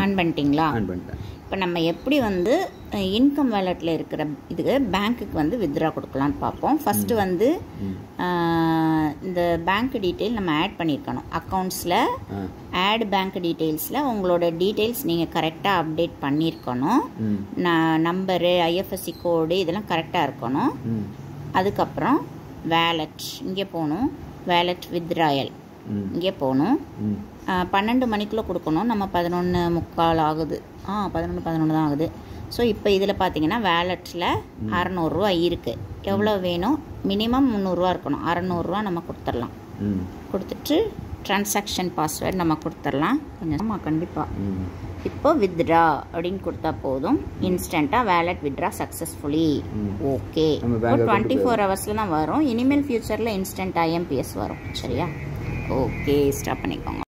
On பண்ணிட்டீங்களா? On பண்ணிட்டேன். இப்போ நம்ம எப்படி வந்து இன்கம் வேலெட்டில் இருக்கிற இதுக்கு பேங்க்குக்கு வந்து வித்ட்ரா கொடுக்கலான்னு பார்ப்போம். ஃபஸ்ட்டு வந்து இந்த பேங்க் டீட்டெயில் நம்ம ஆட் பண்ணியிருக்கணும். அக்கௌண்ட்ஸில் ஆட் பேங்க் டீட்டெயில்ஸில் உங்களோட டீட்டெயில்ஸ் நீங்கள் கரெக்டாக அப்டேட் பண்ணியிருக்கணும். நம்பரு, ஐஎஃப்எஸ்சி கோடு இதெல்லாம் கரெக்டாக இருக்கணும். அதுக்கப்புறம் வேலெட் இங்கே போகணும். வேலெட் வித்ட்ராயல் இங்கே போகணும். 12 மணிக்குள்ளே கொடுக்கணும். நம்ம 11:45 ஆகுது. 11 தான் ஆகுது. ஸோ இப்போ இதில் பார்த்தீங்கன்னா வேலெட்டில் 600 ரூபா இருக்குது. எவ்வளோ வேணும்? மினிமம் 300 ரூபா இருக்கணும். 600 ரூபா நம்ம கொடுத்துடலாம். கொடுத்துட்டு ட்ரான்சாக்ஷன் பாஸ்வேர்டு நம்ம கொடுத்துடலாம். கொஞ்சம் கண்டிப்பாக இப்போ வித்ட்ரா அப்படின்னு கொடுத்தா போதும். இன்ஸ்டண்ட்டாக வேலெட் வித்ட்ரா சக்ஸஸ்ஃபுல்லி. ஓகே. 24 ஹவர்ஸில் தான் வரும். இனிமேல் ஃபியூச்சரில் இன்ஸ்டன்ட் IMPS வரும். சரியா? ஓகே, ஸ்டாப் பண்ணிக்கோங்க.